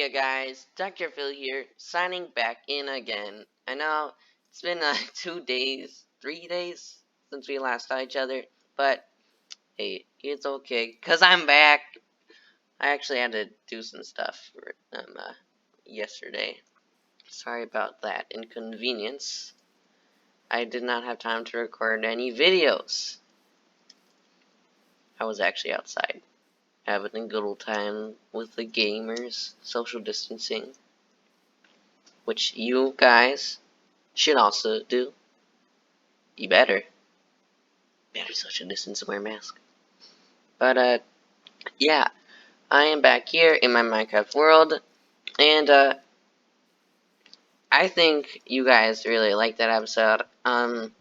Hey guys, Dr. Phil here, signing back in again. I know it's been 2 days, 3 days since we last saw each other, but hey, it's okay, cause I'm back. I actually had to do some stuff for yesterday. Sorry about that inconvenience. I did not have time to record any videos. I was actually outside, having a good old time with the gamers, social distancing, which you guys should also do. You better social distance and wear a mask. But yeah, I am back here in my Minecraft world, and I think you guys really liked that episode. And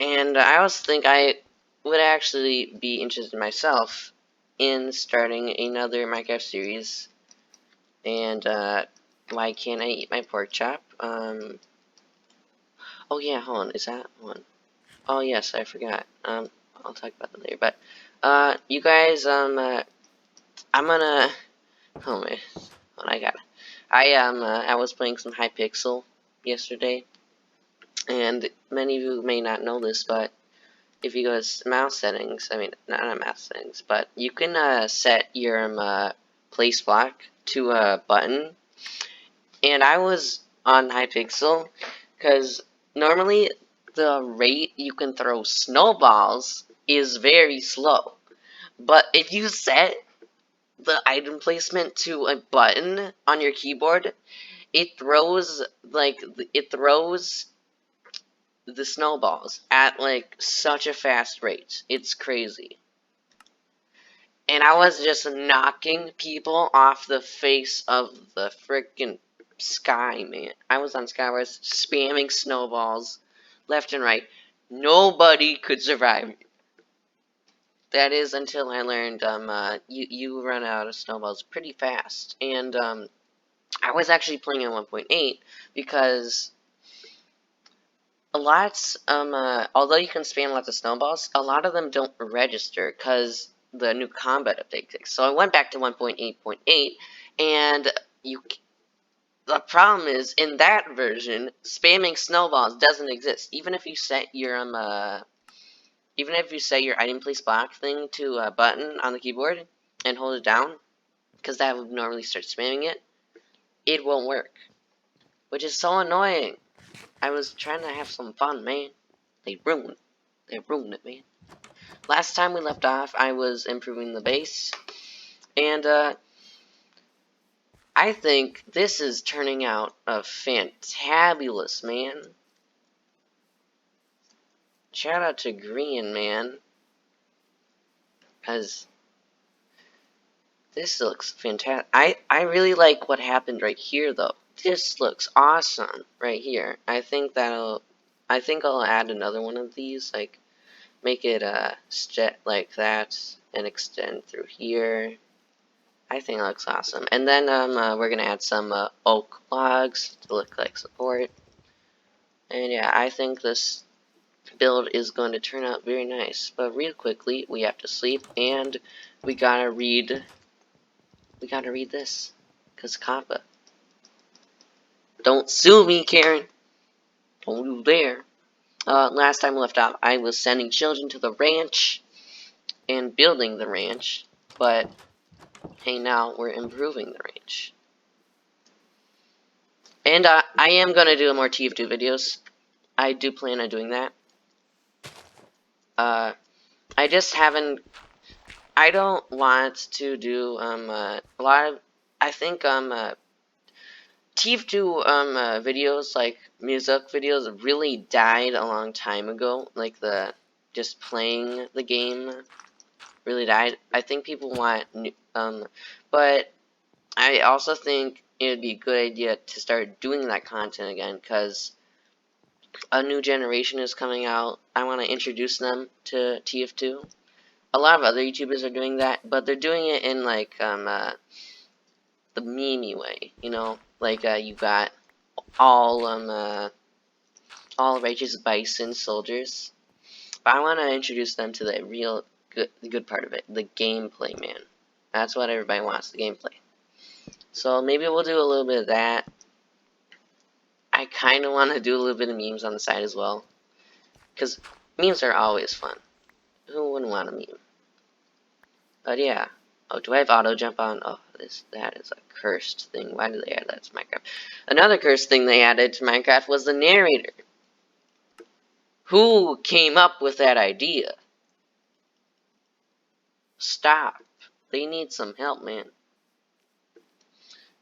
I also think I would actually be interested myself in starting another Minecraft series. And why can't I eat my pork chop? Oh yeah, hold on, is that one? Oh yes, I forgot. I'll talk about that later. But you guys, I'm gonna. Oh man, hold on, I was playing some Hypixel yesterday, and many of you may not know this, but if you go to mouse settings, I mean not mouse settings, but you can set your place block to a button. And I was on Hypixel because normally the rate you can throw snowballs is very slow. But if you set the item placement to a button on your keyboard, it throws the snowballs at like such a fast rate. It's crazy. And I was just knocking people off the face of the freaking sky, man. I was on Skywars spamming snowballs left and right. Nobody could survive. That is until I learned you run out of snowballs pretty fast. And I was actually playing on 1.8 because although you can spam lots of snowballs, a lot of them don't register because the new combat update fixed. So I went back to 1.8.8, and the problem is in that version, spamming snowballs doesn't exist. Even if you set your item place block thing to a button on the keyboard and hold it down, because that would normally start spamming it, it won't work, which is so annoying. I was trying to have some fun, man. They ruined it, man. Last time we left off, I was improving the base, and I think this is turning out a fantabulous, man. Shout out to Green, man, because this looks fantastic. I really like what happened right here, though. This looks awesome right here. I think I'll add another one of these, like make it like that and extend through here. I think it looks awesome. And then we're gonna add some oak logs to look like support. And yeah, I think this build is going to turn out very nice. But real quickly, we have to sleep, and we gotta read this, cause Kappa. Don't sue me, Karen. Don't you dare. Last time we left off, I was sending children to the ranch and building the ranch, but hey, now we're improving the ranch. And I am gonna do more TF2 videos. I do plan on doing that. I just haven't. I don't want to do a lot of. I think TF2 videos, like music videos, really died a long time ago. Like the just playing the game really died. I think people want but I also think it would be a good idea to start doing that content again, because a new generation is coming out. I want to introduce them to TF2. A lot of other YouTubers are doing that, but they're doing it in like the meme way, you know, like you got all righteous bison soldiers. But I want to introduce them to the real good part of it, the gameplay, man. That's what everybody wants, the gameplay. So maybe we'll do a little bit of that. I kind of want to do a little bit of memes on the side as well. Because memes are always fun. Who wouldn't want a meme? But yeah. Oh, do I have auto jump on? Oh, that is a cursed thing. Why did they add that to Minecraft? Another cursed thing they added to Minecraft was the narrator. Who came up with that idea? Stop. They need some help, man.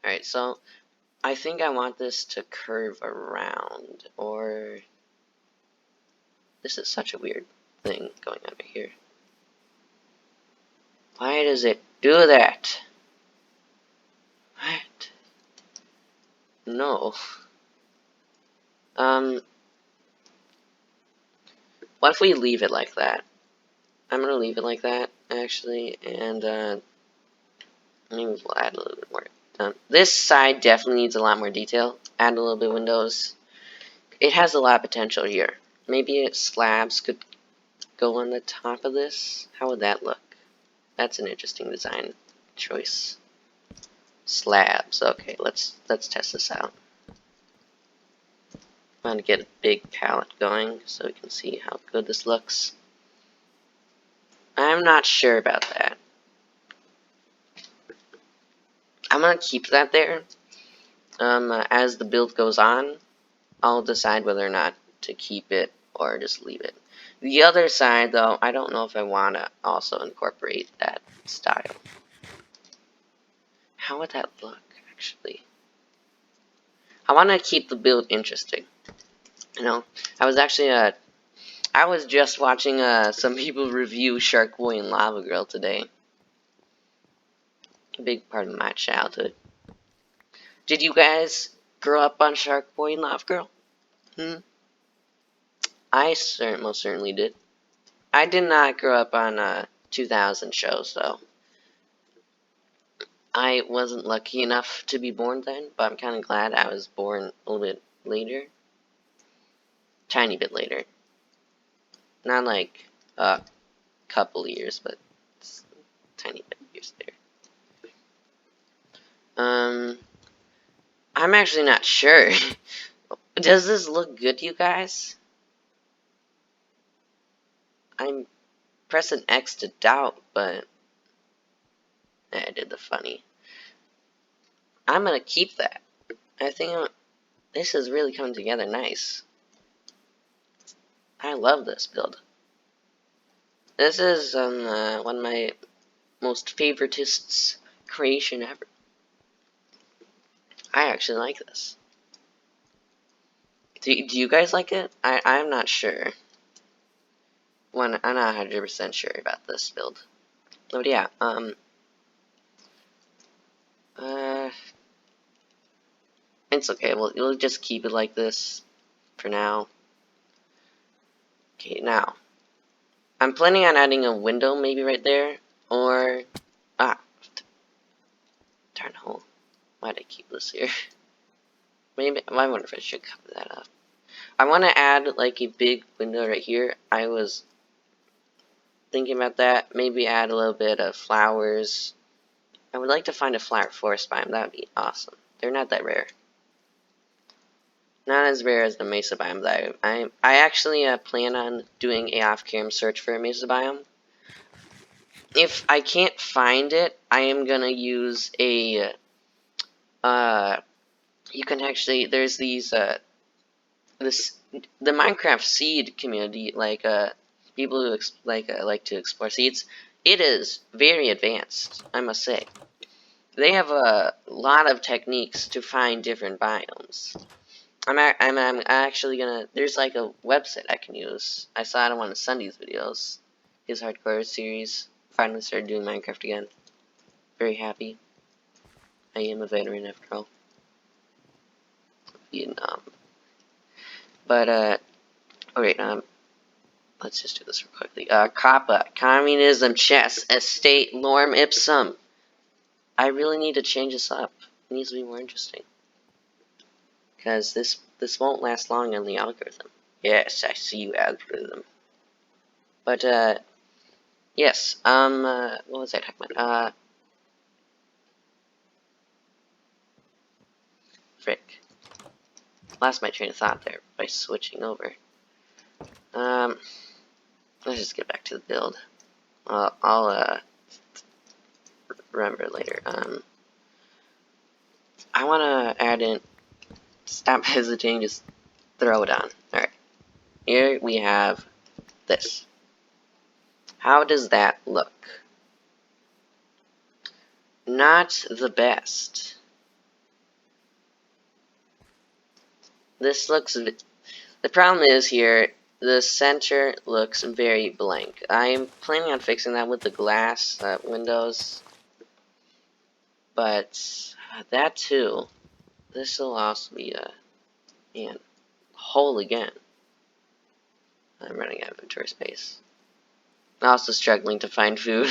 Alright, so I think I want this to curve around, or this is such a weird thing going on right here. Why does it do that? What? No. What if we leave it like that? I'm gonna leave it like that, actually, and maybe we'll add a little bit more. This side definitely needs a lot more detail. Add a little bit of windows. It has a lot of potential here. Maybe slabs could go on the top of this. How would that look? That's an interesting design choice. Slabs. Okay, let's test this out. I'm gonna get a big palette going so we can see how good this looks. I'm not sure about that. I'm gonna keep that there. As the build goes on, I'll decide whether or not to keep it or just leave it. The other side, though, I don't know if I want to also incorporate that style. How would that look, actually? I want to keep the build interesting. You know, I was just watching some people review Shark Boy and Lava Girl today. A big part of my childhood. Did you guys grow up on Shark Boy and Lava Girl? I most certainly did. I did not grow up on 2000 shows, though. I wasn't lucky enough to be born then, but I'm kind of glad I was born a little bit later. Tiny bit later. Not like a couple years, but tiny bit years later. I'm actually not sure. Does this look good to you guys? I'm pressing X to doubt, but I did the funny. I'm gonna keep that. I think this is really coming together nice. I love this build. This is one of my most favoritists creation ever. I actually like this. Do you guys like it? I'm not sure. I'm not 100% sure about this build. But yeah, it's okay. We'll just keep it like this for now. Okay, now I'm planning on adding a window maybe right there, or darn hole. Why'd I keep this here? Maybe I wonder if I should cover that up. I want to add like a big window right here. I was thinking about that. Maybe add a little bit of flowers. I would like to find a flower forest biome. That would be awesome. They're not that rare. Not as rare as the mesa biome that I actually plan on doing a off-cam search for a mesa biome. If I can't find it, I am gonna use a you can actually there's these the Minecraft seed community, like people who like to explore seeds. It is very advanced, I must say. They have a lot of techniques to find different biomes. I'm actually gonna. There's like a website I can use. I saw it on one of Sunday's videos. His hardcore series. Finally started doing Minecraft again. Very happy. I am a veteran after all. Vietnam. But alright, let's just do this real quickly. Kappa, communism, chess, estate, lorem ipsum. I really need to change this up. It needs to be more interesting. Because this won't last long on the algorithm. Yes, I see you, algorithm. But, yes, what was I talking about? frick. Lost my train of thought there by switching over. Let's just get back to the build. I'll remember later. I want to add in. Stop hesitating. Just throw it on. All right. Here we have this. How does that look? Not the best. This looks. The problem is here. The center looks very blank. I'm planning on fixing that with the glass windows, but that too. This will also be a hole again. I'm running out of inventory space. I'm also struggling to find food.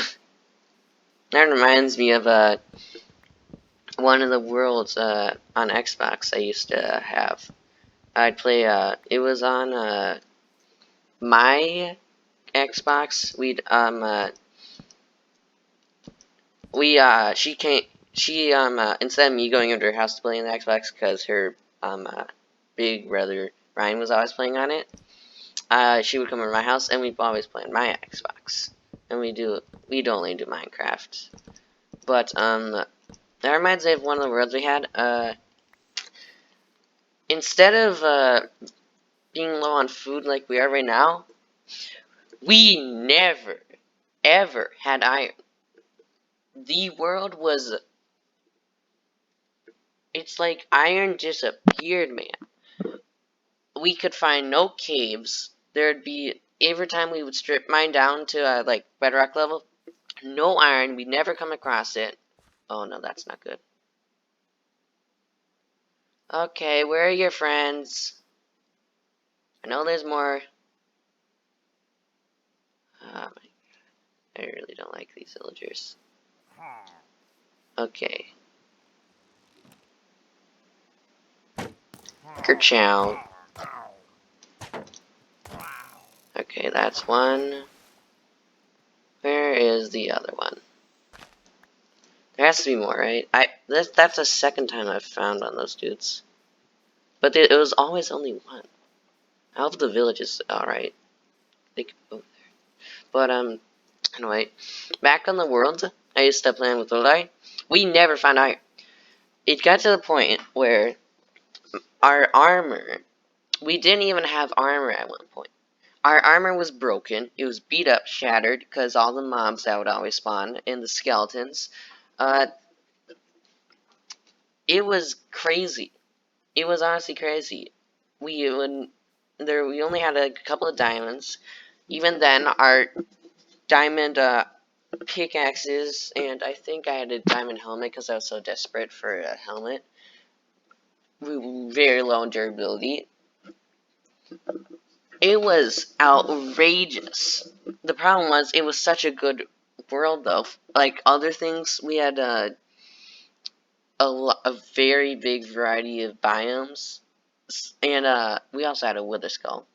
That reminds me of one of the worlds on Xbox I used to have. I'd play. It was on my Xbox. She instead of me going over to her house to play on the Xbox, because her big brother Ryan was always playing on it, she would come over to my house and we'd always play on my Xbox, and we'd only do Minecraft. But that reminds me of one of the worlds we had. Instead of being low on food like we are right now, we never ever had iron. The world was. It's like iron disappeared, man. We could find no caves. There'd be, every time we would strip mine down to like bedrock level, no iron. We'd never come across it. Oh no, that's not good. Okay, where are your friends? I know there's more. Oh my god, I really don't like these villagers. Okay. Kerchow. Okay, that's one. Where is the other one? There has to be more, right? That's the second time I've found one of those dudes. But it was always only one. I hope the village is alright. They could go there. But, anyway. Back on the world, I used to play with Lodi. We never found iron. It got to the point where our armor, we didn't even have armor at one point. Our armor was broken. It was beat up, shattered, because all the mobs that would always spawn, and the skeletons. It was crazy. It was honestly crazy. We only had a couple of diamonds. Even then, our diamond pickaxes, and I think I had a diamond helmet because I was so desperate for a helmet. We were very low in durability. It was outrageous. The problem was, it was such a good world, though. Like other things, we had a very big variety of biomes, and we also had a wither skull.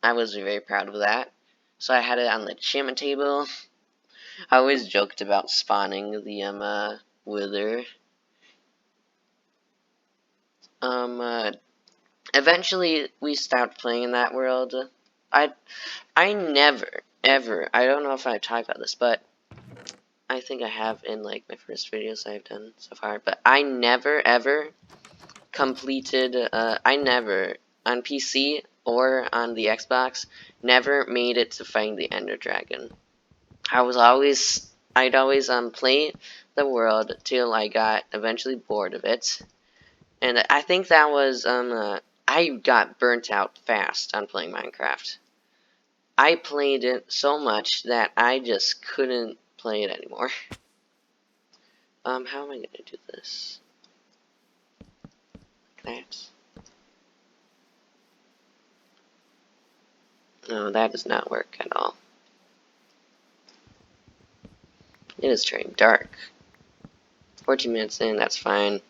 I was very proud of that. So I had it on the enchantment table. I always joked about spawning the wither. Eventually we stopped playing in that world. I never, ever, I don't know if I've talked about this, but I think I have in like my first videos I've done so far, but I never, ever completed, I never, on PC or on the Xbox, never made it to fighting the Ender Dragon. I'd always play the world till I got eventually bored of it. And I think that was, I got burnt out fast on playing Minecraft. I played it so much that I just couldn't play it anymore. How am I gonna do this? Like that. No, that does not work at all. It is turning dark. 14 minutes in, that's fine.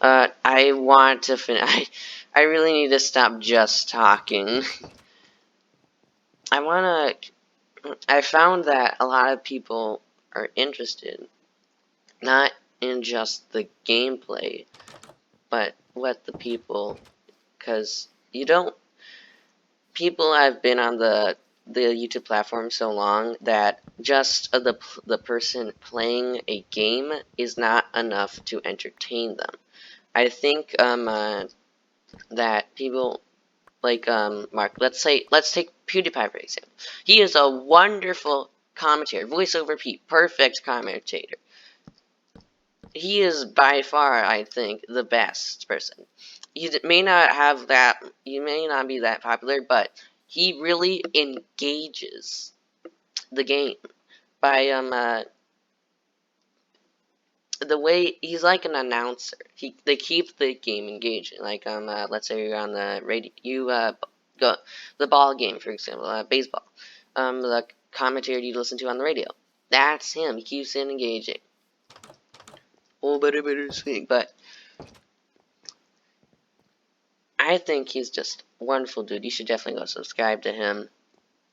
I want to finish. I really need to stop just talking. I found that a lot of people are interested, not in just the gameplay, but what the people, because you don't. People have been on the YouTube platform so long that just the person playing a game is not enough to entertain them. I think that people like Mark. Let's take PewDiePie for example. He is a wonderful commentator, voiceover Pete, perfect commentator. He is by far, I think, the best person. You may not have that. You may not be that popular, but he really engages the game by the way he's like an announcer. They keep the game engaging. Like let's say you're on the radio, you go the ball game for example, baseball. The commentator you listen to on the radio, that's him. He keeps it engaging. Oh, better swing. But I think he's just a wonderful dude. You should definitely go subscribe to him.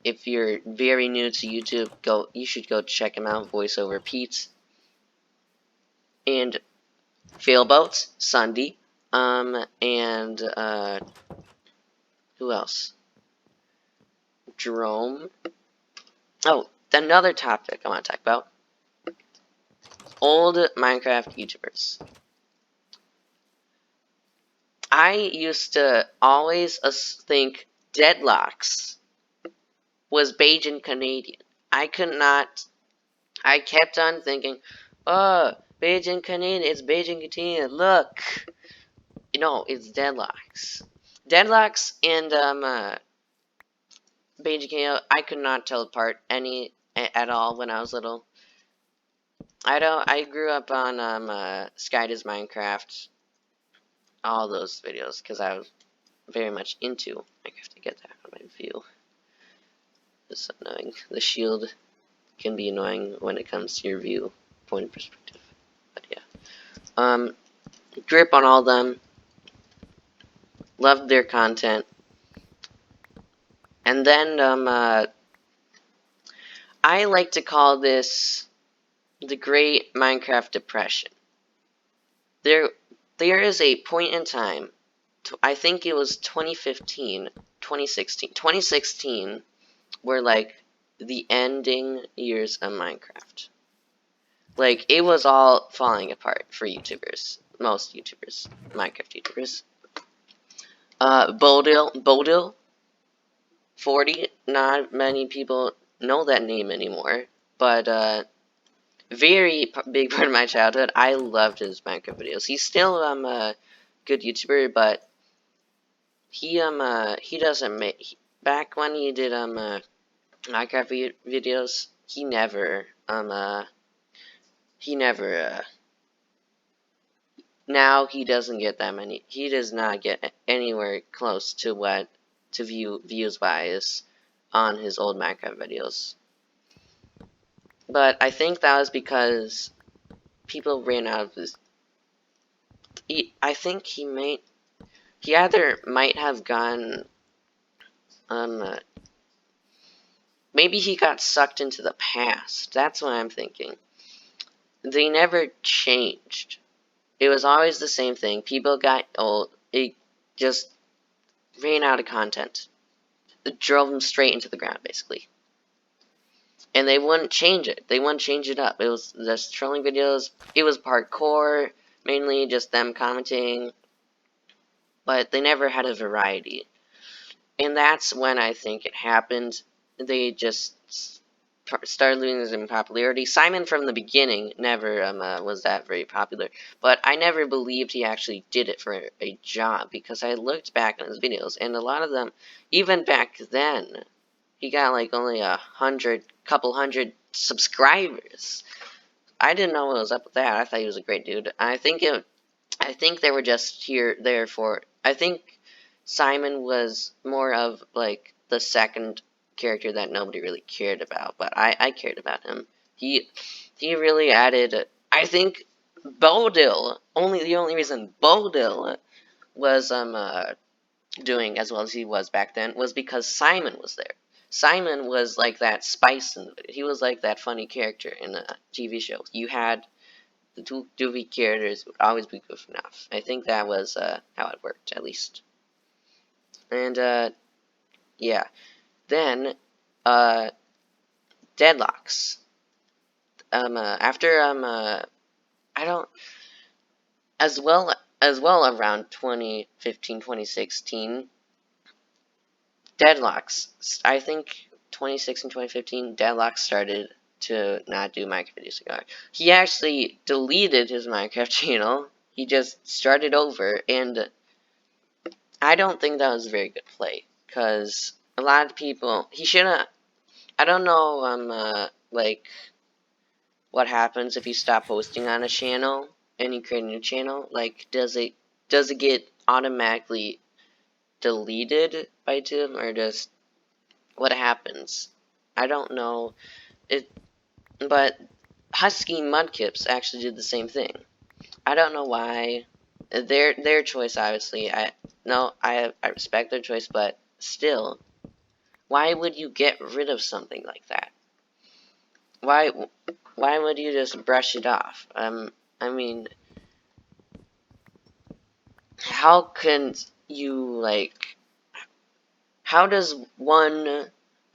If you're very new to YouTube, you should go check him out. Voiceover Pete and Failboats, Sunday, and who else? Jerome. Oh, another topic I want to talk about: old Minecraft YouTubers. I used to always think Deadlocks was Bajan Canadian. I kept on thinking, oh, Bajan Canadian, it's Bajan Canadian, look. No, it's Deadlocks. Deadlocks and Bajan Canadian, I could not tell apart at all when I was little. I grew up on Sky Does Minecraft, all those videos, because I was very much into Minecraft. To get that out of my view. It's annoying. The shield can be annoying when it comes to your view point of perspective. But yeah. Grew up on all of them. Loved their content. And then I like to call this the Great Minecraft Depression. There is a point in time, I think it was 2015, 2016. 2016 were like the ending years of Minecraft. Like, it was all falling apart for YouTubers. Most YouTubers. Minecraft YouTubers. Bodil 40. Not many people know that name anymore. But, very big part of my childhood. I loved his Minecraft videos. He's still, a good YouTuber, but he doesn't make... Back when he did, Minecraft videos, he never, now he doesn't get that many. He does not get anywhere close to views wise on his old Minecraft videos. But I think that was because people ran out of this. I think he either might have gone, maybe he got sucked into the past. That's what I'm thinking. They never changed. It was always the same thing. People got old. It just ran out of content. It drove them straight into the ground, basically. And they wouldn't change it. They wouldn't change it up. It was just trolling videos. It was parkour, mainly just them commenting. But they never had a variety. And that's when I think it happened. They just started losing popularity. Simon from the beginning never was that very popular, but I never believed he actually did it for a job, because I looked back on his videos, and a lot of them, even back then, he got like only couple hundred subscribers. I didn't know what was up with that. I thought he was a great dude. I think they were just there for. I think Simon was more of like the second character that nobody really cared about, but I cared about him. He really added. I think Bodil, the only reason Bodil was doing as well as he was back then was because Simon was there. Simon was like that spice in the video. He was like that funny character in a TV show. You had the two goofy characters would always be goofing off. I think that was how it worked, at least. And yeah. Then deadlocks. After I don't as well around 2015, 2016 deadlocks. I think 2016, 2015 deadlocks started to not do Minecraft videos anymore. He actually deleted his Minecraft channel. He just started over, and I don't think that was a very good play, because a lot of people, he shouldn't, I don't know, like, what happens if you stop posting on a channel, and you create a new channel, like, does it get automatically deleted by Tim, or just, what happens? I don't know, but Huskymudkipz actually did the same thing. I don't know why. Their choice, obviously. I respect their choice, but still, why would you get rid of something like that? Why would you just brush it off? I mean, how can you, like, how does one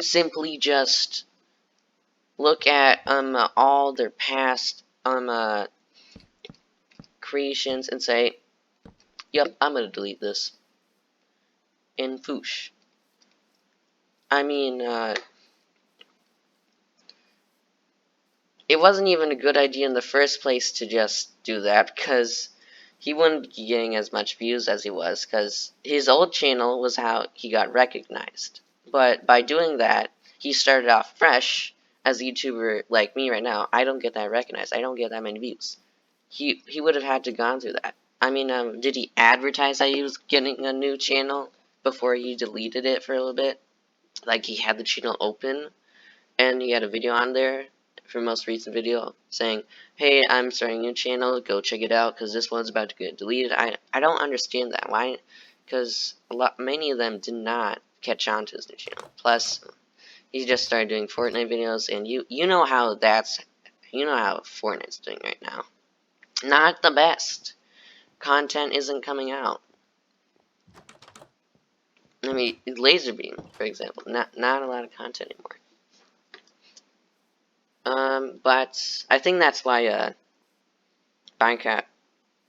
simply just look at all their past creations and say, yep, I'm gonna delete this in foosh? I mean, it wasn't even a good idea in the first place to just do that, because he wouldn't be getting as much views as he was, because his old channel was how he got recognized. But by doing that, he started off fresh as a YouTuber like me right now. I don't get that recognized. I don't get that many views. He would have had to gone through that. I mean, did he advertise that he was getting a new channel before he deleted it for a little bit? Like, he had the channel open, and he had a video on there for most recent video saying, hey, I'm starting a new channel, go check it out, because this one's about to get deleted. I don't understand that. Why? Because many of them did not catch on to his new channel. Plus, he just started doing Fortnite videos, and you know how Fortnite's doing right now. Not the best. Content isn't coming out. I mean, Laser Beam, for example, not a lot of content anymore. But I think that's why Minecraft.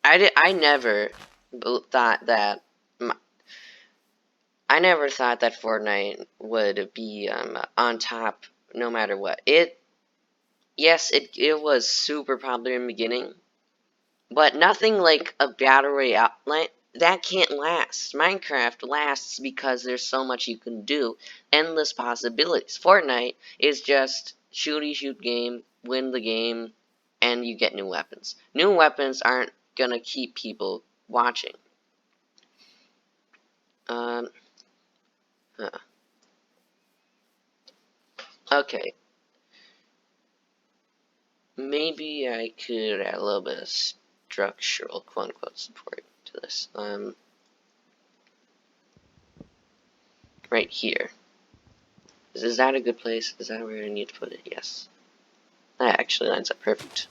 I never thought that Fortnite would be on top no matter what. Yes, it was super popular in the beginning, but nothing like a battle royale, like, that can't last. Minecraft lasts because there's so much you can do, endless possibilities. Fortnite is just shoot game, win the game, and you get new weapons. New weapons aren't gonna keep people watching. Okay. Maybe I could add a little bit of structural, quote-unquote, support to this. Right here. Is that a good place? Is that where I need to put it? Yes. That actually lines up perfect.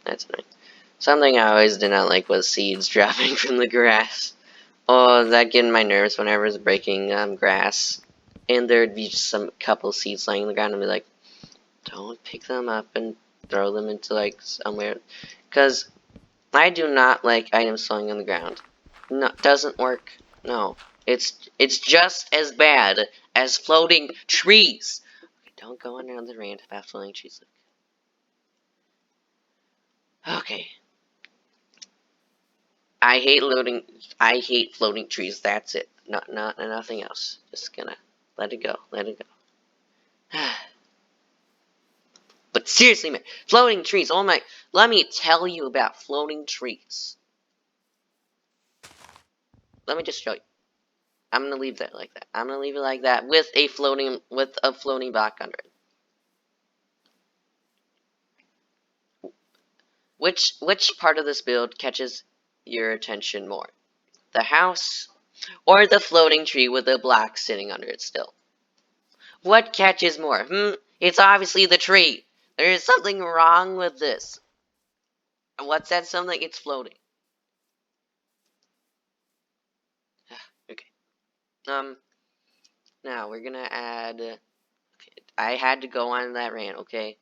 That's nice. Something I always did not like was seeds dropping from the grass. Oh, that get in my nerves whenever I was breaking grass. And there'd be just some couple seeds lying on the ground and be like, don't pick them up and throw them into, like, somewhere. Because I do not like items falling on the ground. No, doesn't work. No. It's just as bad as floating trees. Okay, don't go on another rant about floating trees. Okay. I hate floating trees. That's it. Nothing else. Just gonna let it go. Let it go. But seriously, man, floating trees. Oh my! Let me tell you about floating trees. Let me just show you. I'm gonna leave that like that. I'm gonna leave it like that with a floating block under it. Which part of this build catches your attention more? The house or the floating tree with a block sitting under it still? What catches more? It's obviously the tree. There is something wrong with this. What's that something? It's floating. Okay. Now we're gonna add. Okay, I had to go on that rant. Okay.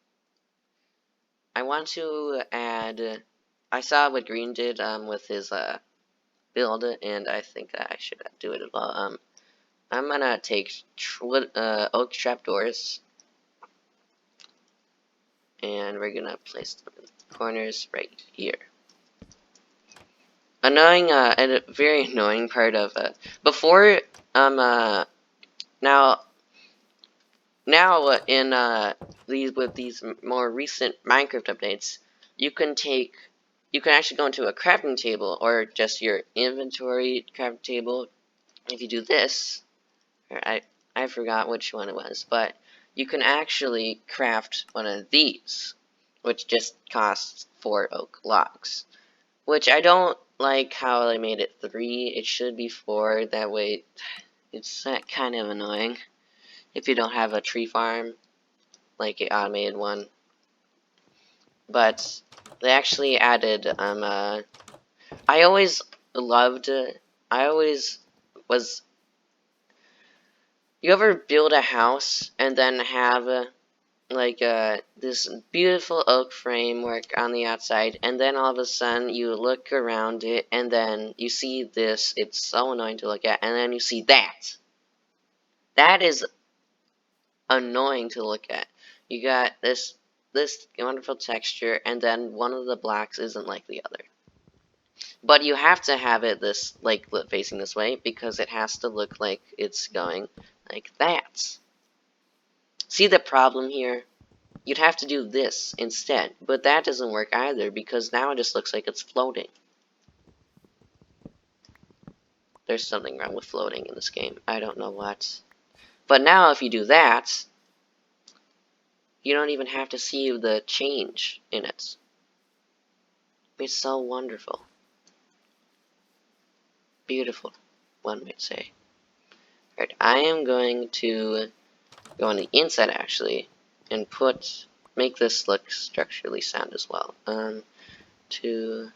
I want to add. I saw what Green did with his build, and I think I should do it as well. I'm gonna take oak trapdoors, and we're gonna place them in the corners right here. Annoying, and a very annoying part of before now in these more recent Minecraft updates, you can actually go into a crafting table or just your inventory crafting table. If you do this, I forgot which one it was, but you can actually craft one of these, which just costs 4 oak logs. Which I don't like how they made it 3. It should be 4. That way, it's kind of annoying if you don't have a tree farm, like an automated one. But they actually added, I always loved, I always was, you ever build a house and then have, this beautiful oak framework on the outside, and then all of a sudden you look around it, and then you see this, it's so annoying to look at, and then you see that. That is annoying to look at. You got this wonderful texture, and then one of the blocks isn't like the other. But you have to have it facing this way, because it has to look like it's going like that. See the problem here? You'd have to do this instead, but that doesn't work either, because now it just looks like it's floating. There's something wrong with floating in this game. I don't know what. But now if you do that, you don't even have to see the change in it. It's so wonderful. Beautiful, one might say. Alright, I am going to go on the inside actually, and make this look structurally sound as well. 2,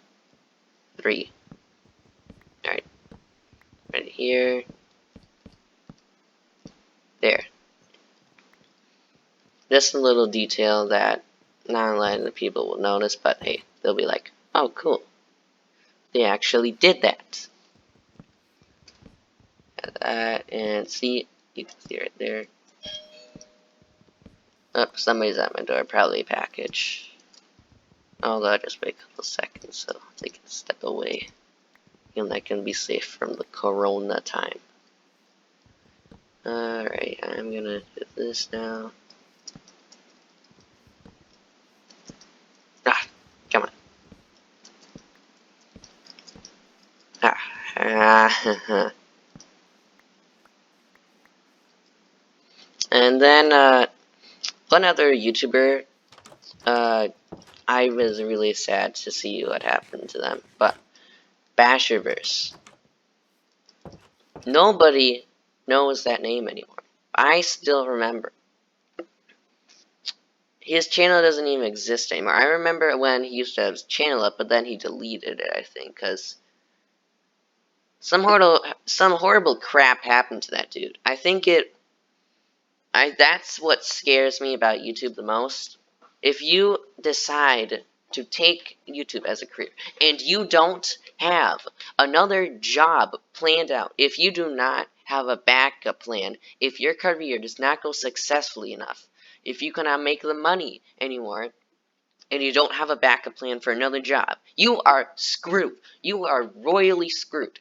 3. Alright. Right here. There. Just a little detail that not a lot of people will notice, but hey, they'll be like, oh cool. They actually did that. And see, you can see right there. Oh, somebody's at my door, probably a package. Although I'll just wait a couple seconds so they can step away. And I can be safe from the corona time. Alright, I'm gonna do this now. Ah, come on. Ah, and then, one other YouTuber, I was really sad to see what happened to them, but Bashurvurse. Nobody knows that name anymore. I still remember. His channel doesn't even exist anymore. I remember when he used to have his channel up, but then he deleted it, I think, because some horrible crap happened to that dude. I think that's what scares me about YouTube the most. If you decide to take YouTube as a career, and you don't have another job planned out, if you do not have a backup plan, if your career does not go successfully enough, if you cannot make the money anymore, and you don't have a backup plan for another job, you are screwed. You are royally screwed.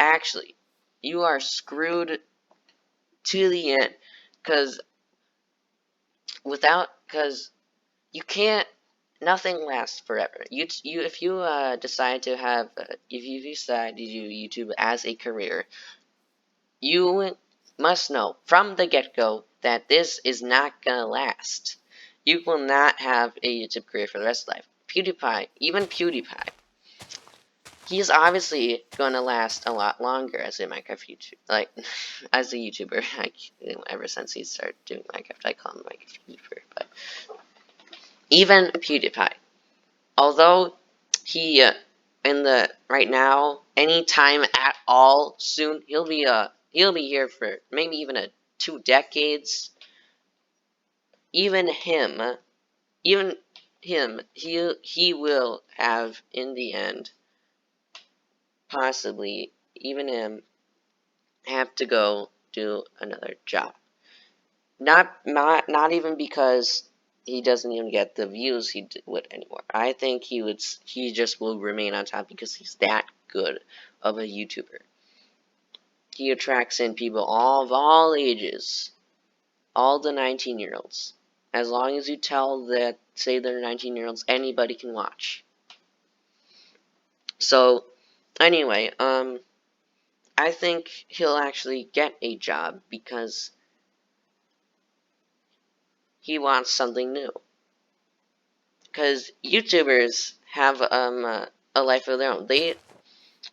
Actually, you are screwed to the end, because you can't. Nothing lasts forever. If you decide to have, if you decide to do YouTube as a career, you must know from the get-go that this is not gonna last. You will not have a YouTube career for the rest of life. Even PewDiePie, he's obviously gonna last a lot longer as a Minecraft YouTuber, like as a YouTuber. Ever since he started doing Minecraft, I call him Minecraft YouTuber. But even PewDiePie, although he in the right now, anytime at all soon, he'll be here for maybe even 2 decades. Even him, he will have in the end, possibly even him, have to go do another job. Not even because he doesn't even get the views he would anymore. I think he just will remain on top because he's that good of a YouTuber. He attracts in people of all ages, all the 19-year-olds. As long as you tell that, say they're 19-year-olds, anybody can watch. So, anyway, I think he'll actually get a job because he wants something new. Because YouTubers have a life of their own.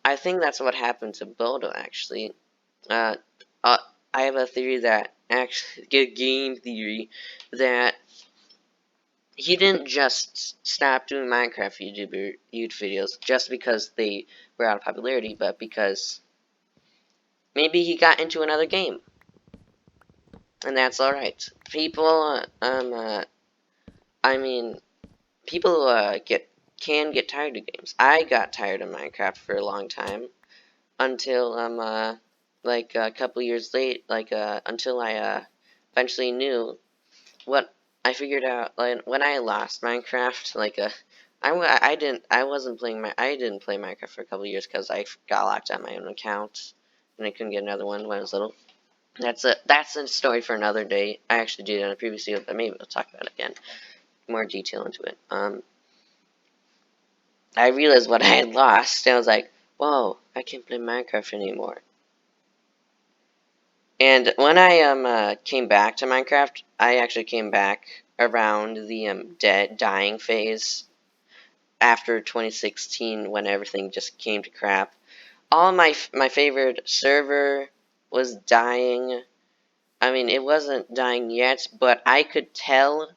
I think that's what happened to Bodo, actually. Uh, I have a theory that, actually, a game theory, that he didn't just stop doing Minecraft YouTube videos just because they were out of popularity, but because maybe he got into another game. And that's alright. People, people can get tired of games. I got tired of Minecraft for a long time until like a couple years late, until I eventually knew what I figured out. Like when I lost Minecraft, I didn't play Minecraft for a couple years because I got locked out my own account and I couldn't get another one when I was little. That's a story for another day. I actually did it on a previous video, but maybe we'll talk about it again, more detail into it. I realized what I had lost, and I was like, whoa, I can't play Minecraft anymore. And when I came back to Minecraft, I actually came back around the dying phase after 2016 when everything just came to crap. All my favorite server was dying. I mean, it wasn't dying yet, but I could tell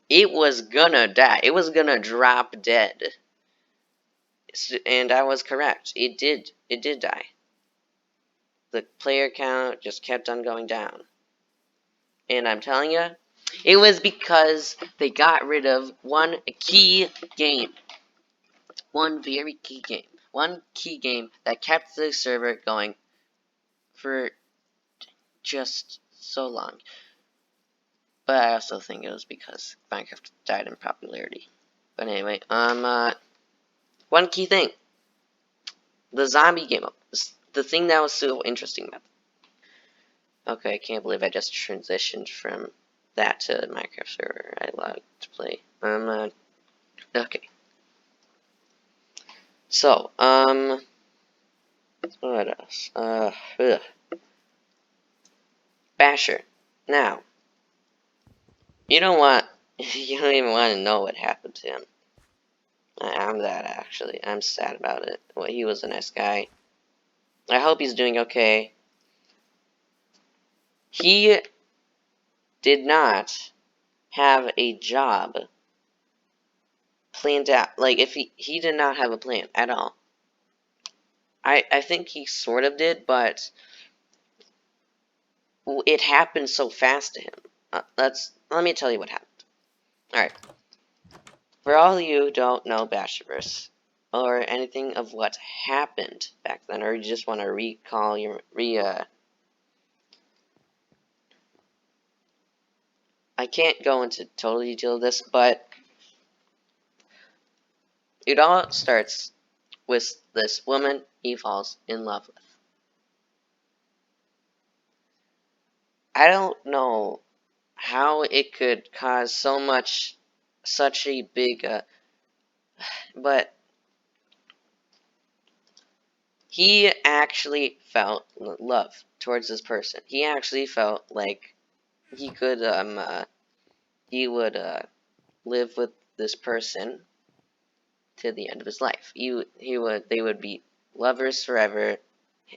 it was gonna die. It was gonna drop dead. And I was correct. It did die. The player count just kept on going down. And I'm telling you, it was because they got rid of one key game. One very key game. One key game that kept the server going for just so long. But I also think it was because Minecraft died in popularity. But anyway, one key thing. The zombie game up. The thing that was so interesting about it. Okay, I can't believe I just transitioned from that to Minecraft server I like to play. Okay. So, what else? Basher. Now, you don't even want to know what happened to him. I'm that, actually. I'm sad about it. Well, he was a nice guy. I hope he's doing okay. He did not have a job planned out. Like, if he did not have a plan at all. I think he sort of did, but it happened so fast to him. Let me tell you what happened. Alright. For all of you who don't know Bashurvurse, or anything of what happened back then, or you just want to recall I can't go into total detail of this, but it all starts with this woman he falls in love with. I don't know how it could cause such a big, but he actually felt love towards this person. He actually felt like he could, he would, live with this person to the end of his life. They would be lovers forever,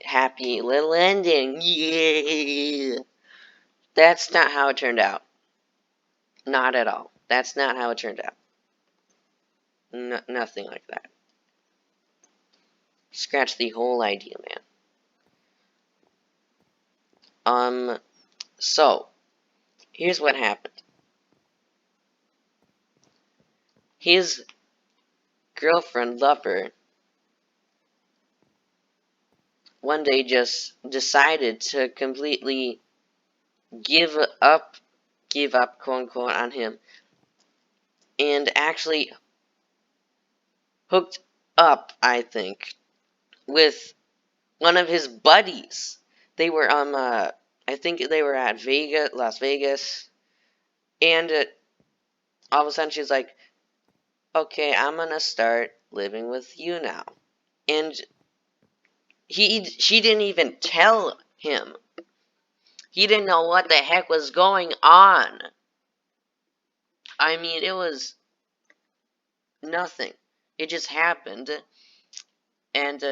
happy little ending. Yeah. That's not how it turned out. Not at all. That's not how it turned out. Nothing like that. Scratch the whole idea, man. So, here's what happened. His girlfriend, lover, one day just decided to completely give up, quote unquote, on him, and actually hooked up, I think, with one of his buddies. They were I think they were at Las Vegas, and all of a sudden she's like, "Okay, I'm gonna start living with you now," and she didn't even tell him. He didn't know what the heck was going on. I mean, it was nothing. It just happened, and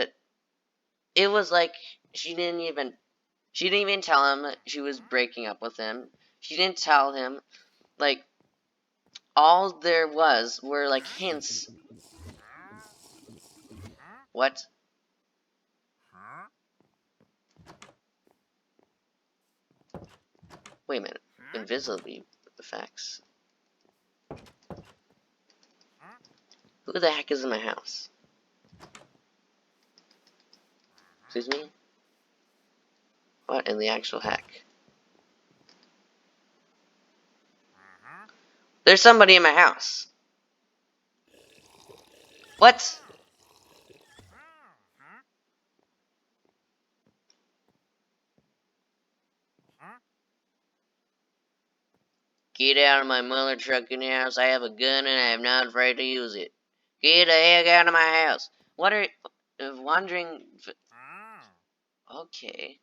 it was like she didn't even tell him she was breaking up with him. She didn't tell him. Like, all there were like hints. What? Wait a minute. Invisibility effects. Who the heck is in my house? Excuse me? What in the actual heck? There's somebody in my house. What? Get out of my mother trucking house. I have a gun and I am not afraid to use it. Get the heck out of my house. What are wandering? Okay.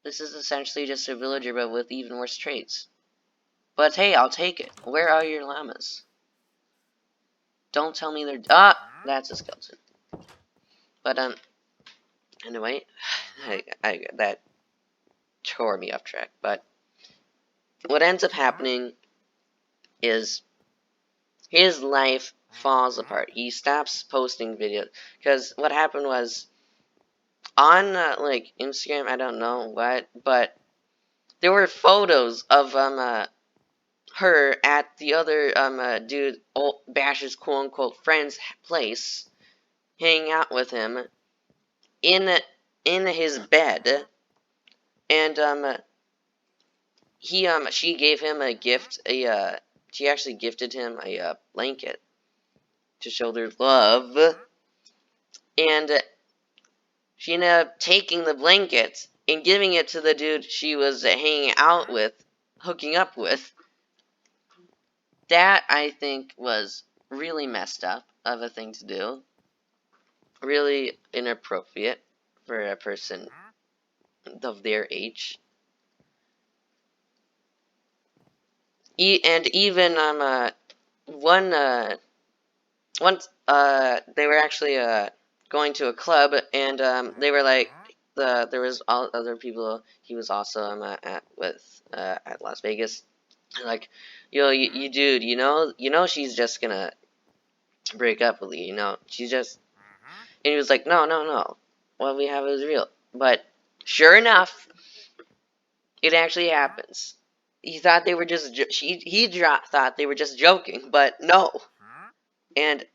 This is essentially just a villager, but with even worse traits. But hey, I'll take it. Where are your llamas? Don't tell me they're... that's a skeleton. But, anyway, that tore me off track. But what ends up happening is his life falls apart. He stops posting videos. Because what happened was, on, like, Instagram, I don't know what, but there were photos of, her at the other, dude, Bash's quote-unquote friend's place, hanging out with him, in his bed, and, she gave him a gift, she actually gifted him a, blanket to show their love, and she ended up taking the blanket and giving it to the dude she was hanging out with, hooking up with. That, I think, was really messed up of a thing to do. Really inappropriate for a person of their age. And even, once, they were actually, going to a club, and, they were like, there was all other people he was also, at Las Vegas. Like, yo, you dude, you know she's just gonna break up with you, she's just, and he was like, no, what we have is real. But, sure enough, it actually happens. He thought they were just, thought they were just joking, but no. And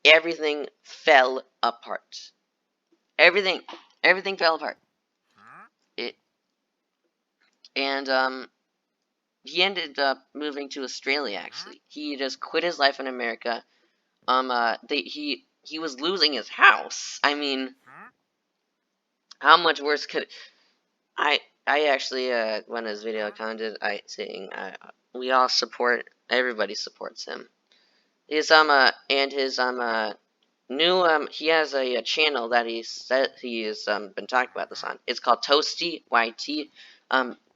everything fell apart. Everything fell apart. And he ended up moving to Australia. Actually, he just quit his life in America. He was losing his house. I mean, how much worse could I actually when his video commented, saying we all support, everybody supports him. His and his new he has a channel that he's been talking about this on. It's called Toasty YT.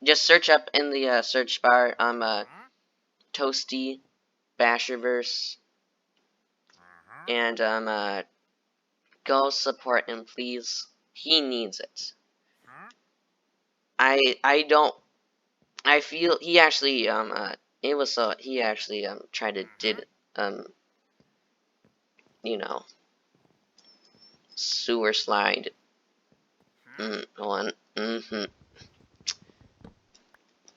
Just search up in the search bar Toasty Bashurvurse, and go support him, please. He needs it. I don't. I feel he actually it was so he actually tried to did you know, sewer slide. Hold on.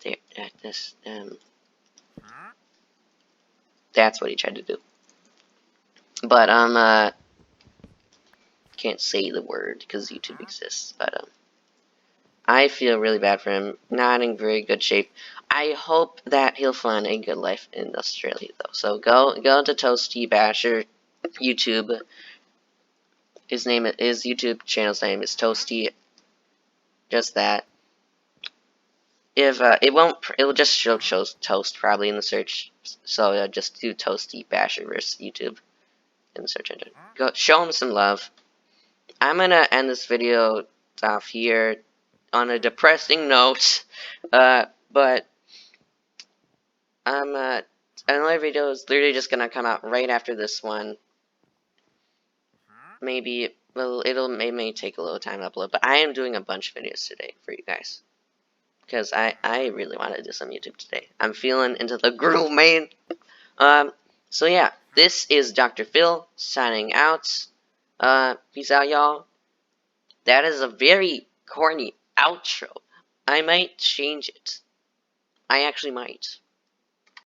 There, this that's what he tried to do. But can't say the word because YouTube exists. But I feel really bad for him. Not in very good shape. I hope that he'll find a good life in Australia though. So go to Toasty Basher YouTube. His YouTube channel's name is Toasty. Just that. If it'll just show Toast probably in the search. So just do Toasty Bashurvurse YouTube in the search engine. Go show him some love. I'm gonna end this video off here on a depressing note. But another video is literally just gonna come out right after this one. Maybe it may take a little time to upload, but I am doing a bunch of videos today for you guys. Because I really want to do some YouTube today. I'm feeling into the groove, man. So yeah, this is Dr. Phil signing out. Peace out, y'all. That is a very corny outro. I might change it. I actually might.